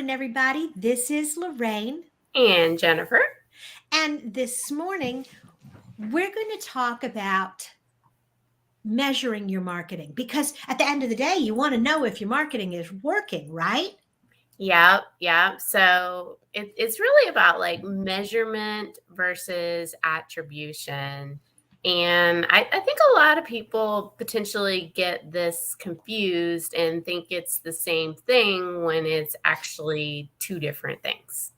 morning, everybody. This is Lorraine. And Jennifer. And this morning, we're going to talk about measuring your marketing because at the end of the day, you want to know if your marketing is working, right? Yep. So it's really about like measurement versus attribution. And I think a lot of people potentially get this confused and think it's the same thing when it's actually two different things.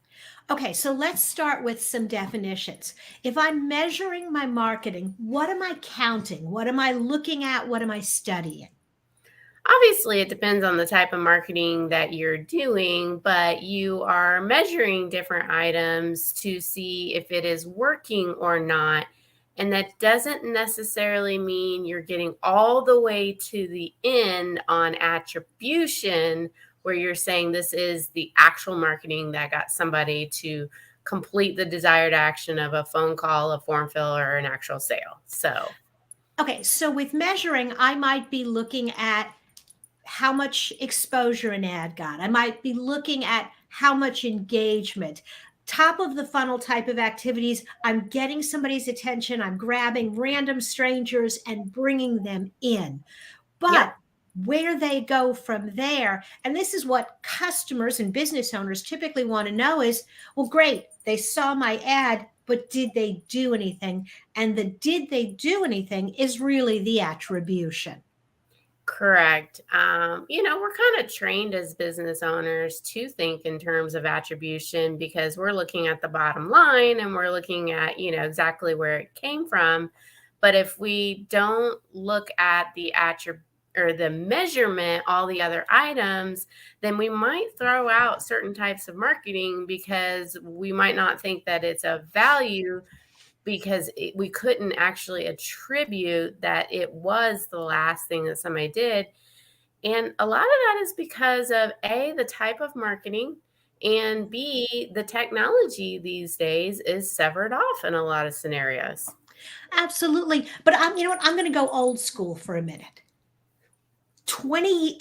Okay, so let's start with some definitions. If I'm measuring my marketing, what am I counting? What am I looking at? What am I studying? Obviously, it depends on the type of marketing that you're doing, but you are measuring different items to see if it is working or not. And that doesn't necessarily mean you're getting all the way to the end on attribution, where you're saying this is the actual marketing that got somebody to complete the desired action of a phone call, a form fill, or an actual sale. Okay, so with measuring, I might be looking at how much exposure an ad got. I might be looking at how much engagement. Top of the funnel type of activities, I'm getting somebody's attention, I'm grabbing random strangers and bringing them in. Yep. But where they go from there, and this is what customers and business owners typically want to know is, well, great, they saw my ad, but did they do anything? And the did they do anything is really the attribution. Correct. We're kind of trained as business owners to think in terms of attribution because we're looking at the bottom line and we're looking at, exactly where it came from. But if we don't look at the attribute or the measurement, all the other items, then we might throw out certain types of marketing because we might not think that it's of value because we couldn't actually attribute that it was the last thing that somebody did. And a lot of that is because of A, the type of marketing, and B, the technology these days is severed off in a lot of scenarios. Absolutely. But you know what? I'm going to go old school for a minute. 20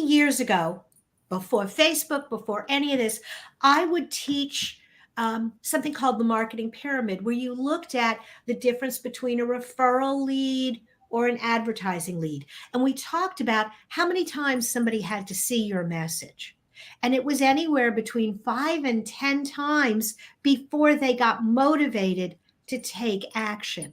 years ago, before Facebook, before any of this, I would teach something called the marketing pyramid, where you looked at the difference between a referral lead or an advertising lead. And we talked about how many times somebody had to see your message. And it was anywhere between 5 and 10 times before they got motivated to take action.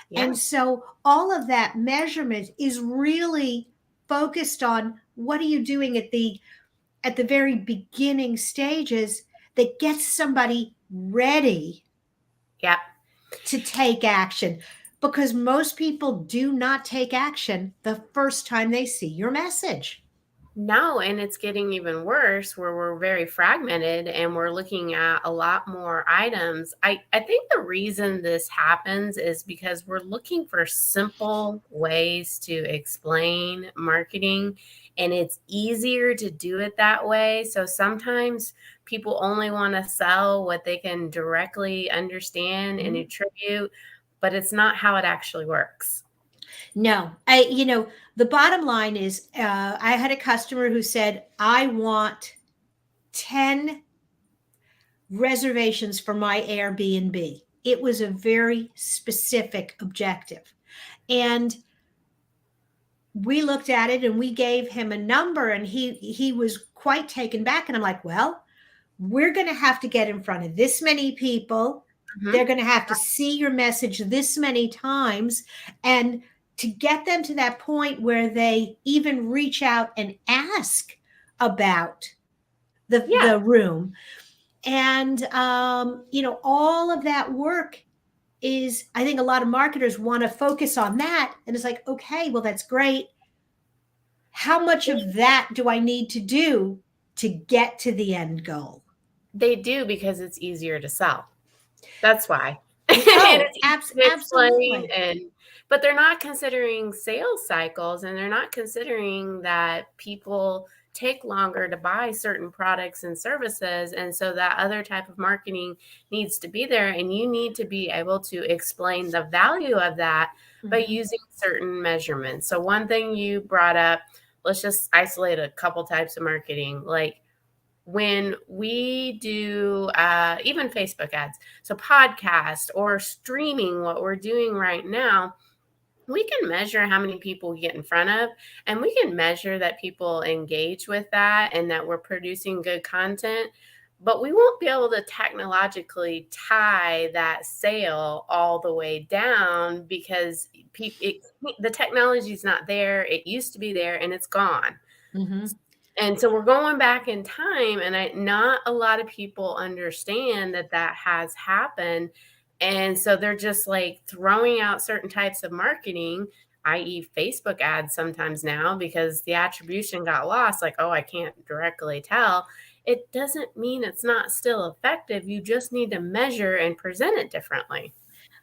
Yeah. And so all of that measurement is really focused on what are you doing at the very beginning stages that gets somebody ready Yeah. to take action, because most people do not take action the first time they see your message. No, and it's getting even worse where we're very fragmented and we're looking at a lot more items. I think the reason this happens is because we're looking for simple ways to explain marketing, and it's easier to do it that way. So sometimes people only want to sell what they can directly understand and attribute, but it's not how it actually works. No, the bottom line is, I had a customer who said, I want 10 reservations for my Airbnb. It was a very specific objective. And we looked at it and we gave him a number, and he was quite taken back. And I'm like, well, we're going to have to get in front of this many people. Mm-hmm. They're going to have to see your message this many times. And to get them to that point where they even reach out and ask about the room. And, all of that work is, I think a lot of marketers want to focus on that. And it's like, okay, well, that's great. How much of that do I need to do to get to the end goal? They do, because it's easier to sell. That's why. Oh, absolutely. But they're not considering sales cycles, and they're not considering that people take longer to buy certain products and services. And so that other type of marketing needs to be there, and you need to be able to explain the value of that by using certain measurements. So one thing you brought up, let's just isolate a couple types of marketing. Like when we do even Facebook ads, so podcast or streaming, what we're doing right now, we can measure how many people we get in front of, and we can measure that people engage with that and that we're producing good content. But we won't be able to technologically tie that sale all the way down because the technology is not there. It used to be there and it's gone. Mm-hmm. And so we're going back in time, and not a lot of people understand that that has happened. And so they're just like throwing out certain types of marketing, i.e., Facebook ads sometimes now, because the attribution got lost. Like, oh, I can't directly tell. It doesn't mean it's not still effective. You just need to measure and present it differently.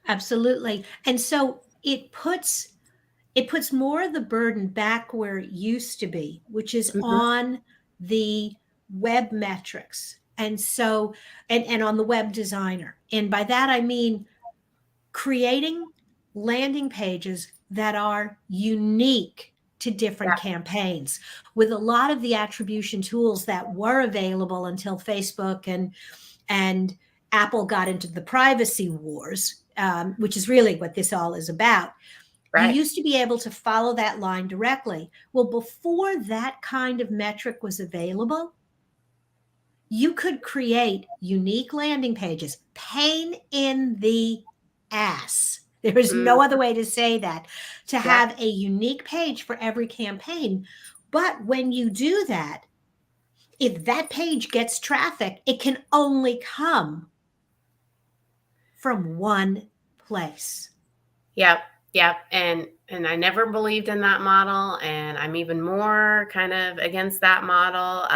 Absolutely. And so it puts more of the burden back where it used to be, which is Mhm. on the web metrics. And so, and on the web designer. And by that, I mean creating landing pages that are unique to different Yeah, campaigns. With a lot of the attribution tools that were available until Facebook and Apple got into the privacy wars, which is really what this all is about. You right. used to be able to follow that line directly. Well, before that kind of metric was available, you could create unique landing pages, pain in the ass. There is Mm, no other way to say that, to yeah. have a unique page for every campaign. But when you do that, if that page gets traffic, it can only come from one place. Yep, yep, and I never believed in that model, and I'm even more kind of against that model.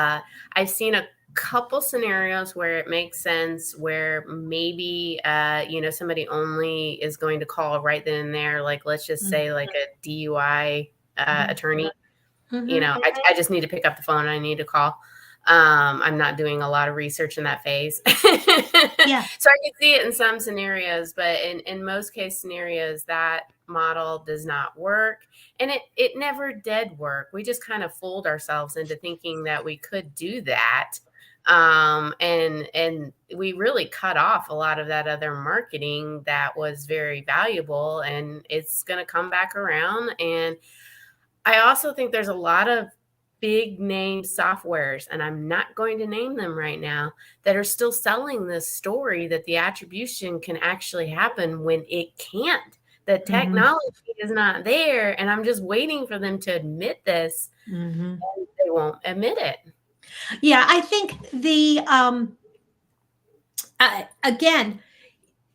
I've seen a couple scenarios where it makes sense, where maybe somebody only is going to call right then and there, like let's just say like a DUI Mhm. attorney. Mhm. I just need to pick up the phone and I need to call. I'm not doing a lot of research in that phase. Yeah. So I can see it in some scenarios, but in most case scenarios, that model does not work. And it never did work. We just kind of fooled ourselves into thinking that we could do that. And we really cut off a lot of that other marketing that was very valuable, and it's going to come back around. And I also think there's a lot of big name softwares, and I'm not going to name them right now, that are still selling this story that the attribution can actually happen when it can't. The Mhm. technology is not there, and I'm just waiting for them to admit this. Mhm. They won't admit it. Yeah, I think again,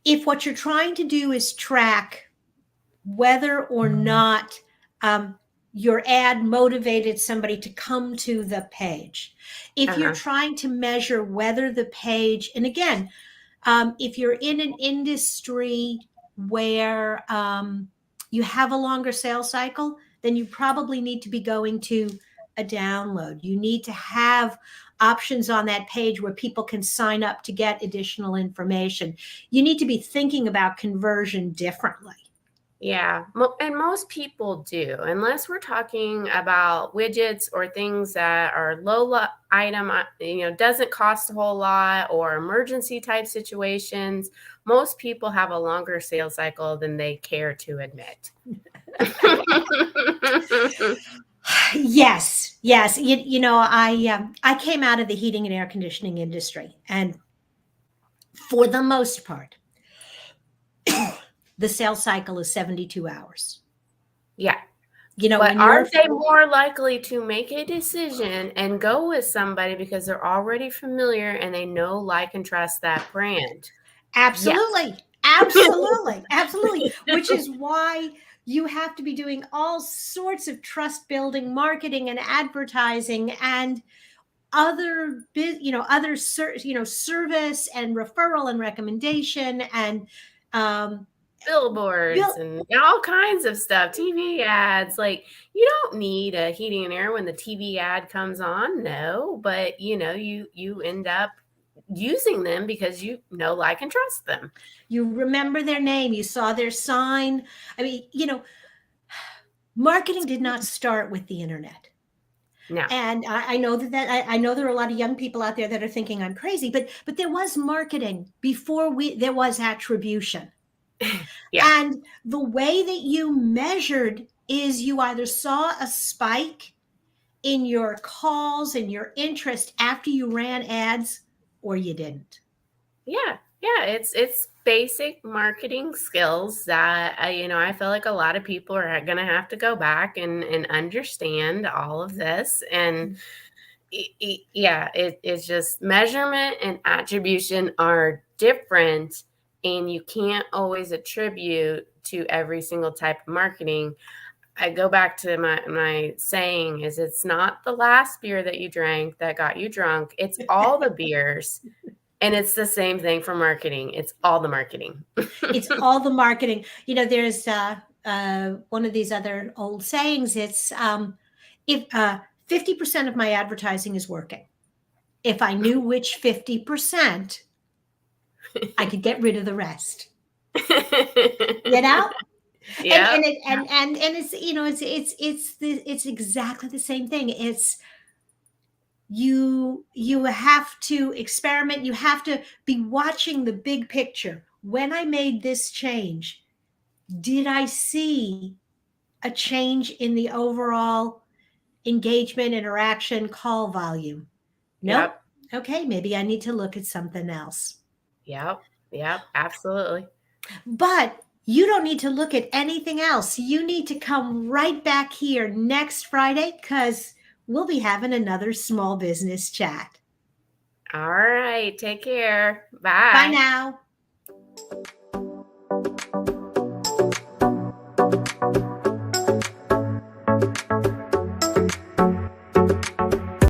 if what you're trying to do is track whether or not um, your ad motivated somebody to come to the page, if you're Uh-huh. trying to measure whether the page, and again, if you're in an industry where you have a longer sales cycle, then you probably need to be going to a download. You need to have options on that page where people can sign up to get additional information. You need to be thinking about conversion differently. Yeah, and most people do, unless we're talking about widgets or things that are item, doesn't cost a whole lot, or emergency type situations. Most people have a longer sales cycle than they care to admit. Yes, yes. I came out of the heating and air conditioning industry, and for the most part, the sales cycle is 72 hours. Yeah. But When are you're they more likely to make a decision and go with somebody because they're already familiar and they know, like, and trust that brand? Yes. absolutely, absolutely, absolutely, which is why you have to be doing all sorts of trust building marketing and advertising and other service and referral and recommendation and um, Billboards bill. and all kinds of stuff, TV ads. Like, you don't need a heating and air when the TV ad comes on. No, but you end up using them because you know, like, and trust them. You remember their name, you saw their sign. I mean, marketing did not start with the internet. No. And I know I know there are a lot of young people out there that are thinking I'm crazy, but there was marketing before there was attribution. Yeah. And the way that you measured is you either saw a spike in your calls and your interest after you ran ads, or you didn't. Yeah. Yeah. It's basic marketing skills that I feel like a lot of people are going to have to go back and understand all of this. And yeah, it's just measurement and attribution are different, and you can't always attribute to every single type of marketing. I go back to my saying is it's not the last beer that you drank that got you drunk. It's all the beers. And it's the same thing for marketing. It's all the marketing. It's all the marketing. There's one of these other old sayings. It's if 50% of my advertising is working. If I knew which 50%, I could get rid of the rest. You know? Yeah. And it's it's exactly the same thing. It's you have to experiment. You have to be watching the big picture. When I made this change, did I see a change in the overall engagement, interaction, call volume? Nope. Yep. Okay, maybe I need to look at something else. Yep. Yep. Absolutely. But you don't need to look at anything else. You need to come right back here next Friday because we'll be having another small business chat. All right. Take care. Bye Bye. now.